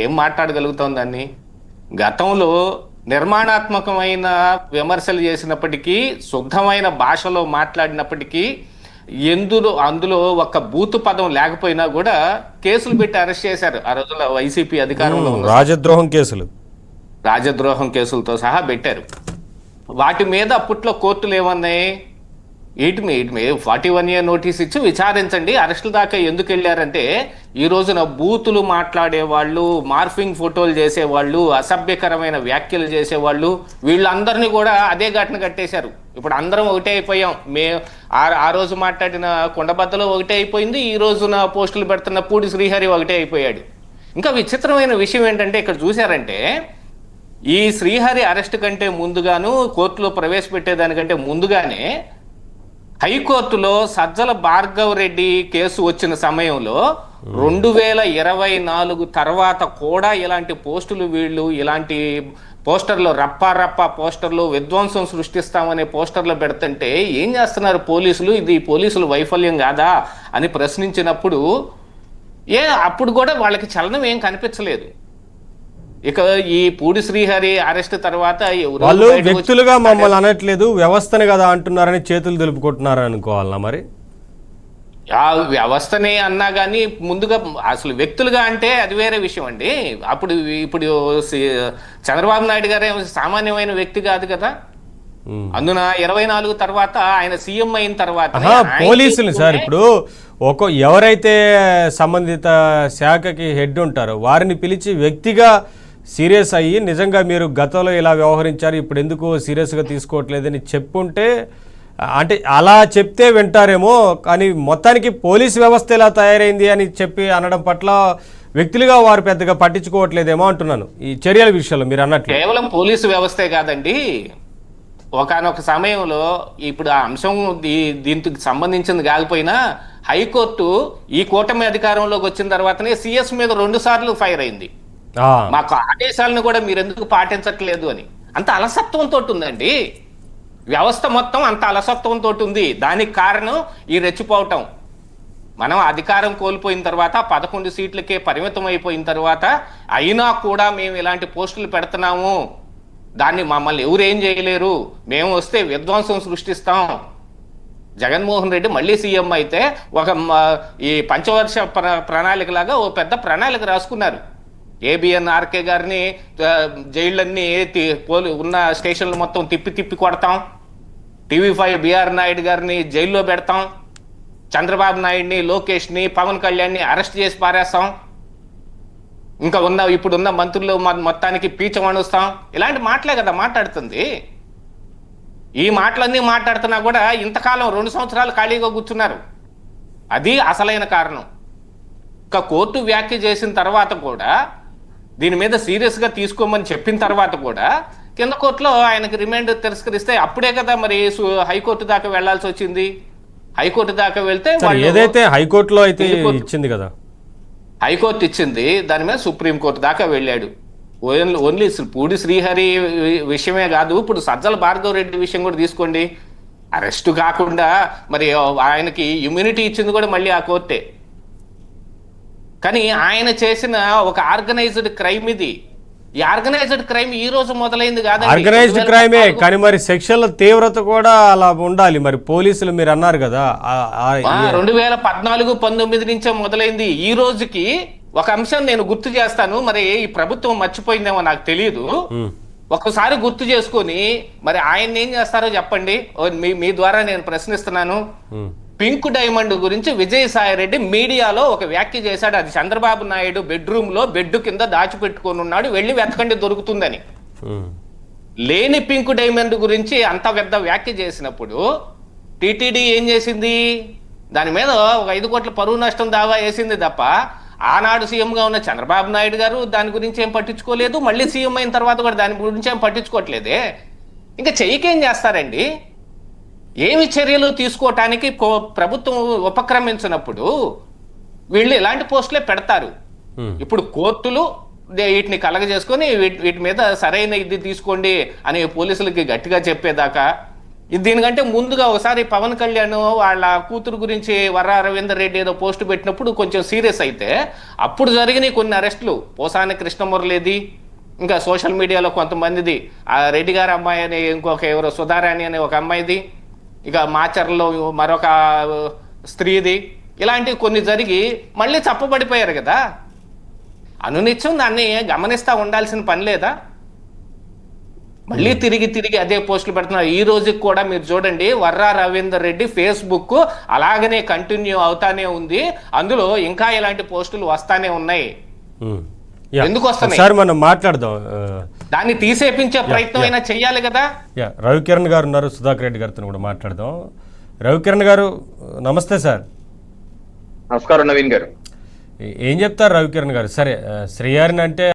ఏం మాట్లాడగలుగుతాం దాన్ని? గతంలో నిర్మాణాత్మకమైన విమర్శలు చేసినప్పటికీ, శుద్ధమైన భాషలో మాట్లాడినప్పటికీ, అందులో ఒక బూతు పదం లేకపోయినా కూడా కేసులు పెట్టి అరెస్ట్ చేశారు ఆ రోజుల్లో వైసీపీ అధికారంలో ఉన్న. రాజద్రోహం కేసులు, రాజద్రోహం కేసులతో సహా పెట్టారు. వాటి మీద అప్పట్లో కోర్టులు ఏమన్నాయి? వీటి 41 year నోటీస్ ఇచ్చి విచారించండి, అరెస్టుల దాకా ఎందుకు వెళ్ళారంటే, ఈ రోజున బూతులు మాట్లాడేవాళ్ళు, మార్ఫింగ్ ఫోటోలు చేసేవాళ్ళు, అసభ్యకరమైన వ్యాఖ్యలు చేసేవాళ్ళు, వీళ్ళందరినీ కూడా అదే ఘటన కట్టేశారు. ఇప్పుడు అందరం ఒకటే అయిపోయాం. ఆ రోజు మాట్లాడిన కొండబద్దలో ఒకటే అయిపోయింది, ఈ రోజున పోస్టులు పెడుతున్న పూడి శ్రీహరి ఒకటే అయిపోయాడు. ఇంకా విచిత్రమైన విషయం ఏంటంటే, ఇక్కడ చూశారంటే ఈ శ్రీహరి అరెస్ట్ కంటే ముందుగాను, కోర్టులో ప్రవేశపెట్టేదానికంటే ముందుగానే హైకోర్టులో సజ్జల భార్గవ్ రెడ్డి కేసు వచ్చిన సమయంలో 2024 తర్వాత కూడా ఇలాంటి పోస్టులు, వీళ్ళు ఇలాంటి పోస్టర్లు, రప్పా పోస్టర్లు, విధ్వంసం సృష్టిస్తామనే పోస్టర్లు పెడుతుంటే ఏం చేస్తున్నారు పోలీసులు? ఇది పోలీసుల వైఫల్యం కాదా అని ప్రశ్నించినప్పుడు అప్పుడు కూడా వాళ్ళకి చలనం ఏం కనిపించలేదు. ఇక ఈ పూడి శ్రీహరి అరెస్ట్ తర్వాత వాళ్ళు వ్యక్తులుగా మమ్మల్ని అనట్లేదు, వ్యవస్థని కదా అంటున్నారని చేతులు దులుపుకుంటున్నారు అనుకోవాలన్నా మరి? ఆ వ్యవస్థని అన్నా కానీ ముందుగా అసలు వ్యక్తులుగా అంటే అది వేరే విషయం అండి. ఇప్పుడు చంద్రబాబు నాయుడు గారే సామాన్యమైన వ్యక్తి కాదు కదా. అందున 24 తర్వాత ఆయన సీఎం అయిన తర్వాత పోలీసులు సార్, ఇప్పుడు ఎవరైతే సంబంధిత శాఖకి హెడ్ ఉంటారో వారిని పిలిచి వ్యక్తిగా సీరియస్ అయ్యి, నిజంగా మీరు గతంలో ఇలా వ్యవహరించారు, ఇప్పుడు ఎందుకు సీరియస్గా తీసుకోవట్లేదని చెప్పుంటే, అంటే అలా చెప్తే వింటారేమో, కానీ మొత్తానికి పోలీస్ వ్యవస్థ ఇలా తయారైంది అని చెప్పి అనడం పట్ల వ్యక్తులుగా వారు పెద్దగా పట్టించుకోవట్లేదేమో అంటున్నాను ఈ చర్యల విషయంలో. మీరు అన్నట్లు కేవలం పోలీసు వ్యవస్థే కాదండి, ఒకానొక సమయంలో ఇప్పుడు ఆ అంశం దీనికి సంబంధించింది కాకపోయినా హైకోర్టు ఈ కూటమి అధికారంలోకి వచ్చిన తర్వాతనే సిఎస్ మీద 2 సార్లు ఫైర్ అయింది. మాకు ఆదేశాలను కూడా మీరు ఎందుకు పాటించట్లేదు అని. అంత అలసత్వంతో ఉందండి వ్యవస్థ, మొత్తం అంత అలసత్వంతో ఉంది. దానికి కారణం ఈ రెచ్చిపోవటం. మనం అధికారం కోల్పోయిన తర్వాత 11 సీట్లకే పరిమితం అయిపోయిన తర్వాత అయినా కూడా మేము ఇలాంటి పోస్టులు పెడుతున్నాము, దాన్ని మమ్మల్ని ఎవరేం చేయలేరు, మేము వస్తే విధ్వంసం సృష్టిస్తాం. జగన్మోహన్ రెడ్డి మళ్ళీ సీఎం అయితే ఈ పంచవర్ష ప్రణాళిక లాగా ఓ పెద్ద ప్రణాళిక రాసుకున్నారు. ఏబిఎన్ ఆర్కే గారిని జైళ్ళన్నీ ఉన్న స్టేషన్లు మొత్తం తిప్పి కొడతాం, TV5 బిఆర్ నాయుడు గారిని జైల్లో పెడతాం, చంద్రబాబు నాయుడిని, లోకేష్ని, పవన్ కళ్యాణ్ని అరెస్ట్ చేసి పారేస్తాం, ఇంకా ఇప్పుడున్న మంత్రులు మొత్తానికి పీచం అణుస్తాం. ఇలాంటి మాటలే కదా మాట్లాడుతుంది. ఈ మాటలన్నీ మాట్లాడుతున్నా కూడా ఇంతకాలం 2 సంవత్సరాలు ఖాళీగా కూర్చున్నారు. అది అసలైన కారణం. ఇంకా కోర్టు వ్యాఖ్య చేసిన తర్వాత కూడా, దీని మీద సీరియస్గా తీసుకోమని చెప్పిన తర్వాత కూడా కింద కోర్టులో ఆయనకి రిమాండ్ తిరస్కరిస్తే అప్పుడే కదా మరి హైకోర్టు దాకా వెళ్లాల్సి వచ్చింది. హైకోర్టు దాకా వెళ్తే ఏదైతే హైకోర్టులో అయితే ఇచ్చింది కదా, హైకోర్టు ఇచ్చింది, దాని మీద సుప్రీంకోర్టు దాకా వెళ్ళాడు. ఓన్లీ పూడి శ్రీహరి విషయమే కాదు, ఇప్పుడు సజ్జల భార్గవ్ రెడ్డి విషయం కూడా తీసుకోండి. అరెస్టు కాకుండా మరి ఆయనకి ఇమ్యూనిటీ ఇచ్చింది కూడా మళ్ళీ ఆ కోర్టే. కానీ ఆయన చేసిన ఒక ఆర్గనైజ్డ్ క్రైమ్ ఇది. ఈ ఆర్గనైజ్డ్ క్రైమ్ ఈ రోజు మొదలైంది కాదు, ఆర్గనైజ్డ్ క్రైమే, కానీ మరి సెక్షన్ల తీవ్రత కూడా అలా ఉండాలి. మరి పోలీసులు మీరు అన్నారు కదా 2014-19 నుంచే మొదలైంది. ఈ రోజుకి ఒక అంశం నేను గుర్తు చేస్తాను, మరి ఈ ప్రభుత్వం మర్చిపోయిందేమో నాకు తెలియదు. ఒకసారి గుర్తు చేసుకొని మరి ఆయన ఏం చేస్తారో చెప్పండి. మీ ద్వారా నేను ప్రశ్నిస్తున్నాను. పింక్ డైమండ్ గురించి విజయసాయి రెడ్డి మీడియాలో ఒక వ్యాఖ్య చేశాడు. అది చంద్రబాబు నాయుడు బెడ్రూమ్ లో బెడ్ కింద దాచిపెట్టుకొని ఉన్నాడు, వెళ్ళి వెతకండి దొరుకుతుందని. లేని పింక్ డైమండ్ గురించి అంత పెద్ద వ్యాఖ్య చేసినప్పుడు టిటిడి ఏం చేసింది? దాని మీద ఒక 5 కోట్ల పరువు నష్టం దావా వేసింది తప్ప ఆనాడు సీఎంగా ఉన్న చంద్రబాబు నాయుడు గారు దాని గురించి ఏం పట్టించుకోలేదు. మళ్ళీ సీఎం అయిన తర్వాత కూడా దాని గురించి ఏం పట్టించుకోవట్లేదే. ఇంకా చెయ్యికేం చేస్తారండి? ఏమి చర్యలు తీసుకోవటానికి ప్రభుత్వం ఉపక్రమించినప్పుడు వీళ్ళు ఇలాంటి పోస్టులే పెడతారు. ఇప్పుడు కోర్టులు వీటిని కలగజేసుకొని వీటి మీద సరైన ఇది తీసుకోండి అని పోలీసులకి గట్టిగా చెప్పేదాకా దీనికంటే ముందుగా ఒకసారి పవన్ కళ్యాణ్ వాళ్ళ కూతురు గురించి వర్ర రవీందర్ రెడ్డి ఏదో పోస్ట్ పెట్టినప్పుడు కొంచెం సీరియస్ అయితే అప్పుడు జరిగినాయి కొన్ని అరెస్టులు. పోసాని కృష్ణమురళిది, ఇంకా సోషల్ మీడియాలో కొంతమందిది, ఆ రెడ్డి గారి అమ్మాయి అని ఇంకొక ఎవరో సుధారాణి అనే ఒక అమ్మాయిది, ఇక మాచర్లో మరొక స్త్రీది, ఇలాంటివి కొన్ని జరిగి మళ్ళీ చప్పబడిపోయారు కదా. అనునిత్యం దాన్ని గమనిస్తా ఉండాల్సిన పని లేదా? మళ్ళీ తిరిగి తిరిగి అదే పోస్టులు పెడుతున్నారు. ఈ రోజుకి కూడా మీరు చూడండి, వర్రా రవీందర్ రెడ్డి ఫేస్బుక్ అలాగనే కంటిన్యూ అవుతానే ఉంది, అందులో ఇంకా ఇలాంటి పోస్టులు వస్తానే ఉన్నాయి. ఎందుకు వస్తున్నాయి? సార్ మనం మాట్లాడదాం. దాన్ని తీసేపించే ప్రయత్నం అయినా చెయ్యాలి కదా. రవికిరణ్ గారు ఉన్నారు, సుధాకర్ రెడ్డి గారితో కూడా మాట్లాడదాం. రవికిరణ్ గారు నమస్తే సార్. నమస్కారం నవీన్ గారు. ఏం చెప్తారు రవికిరణ్ గారు? సరే, శ్రీహరిని అంటే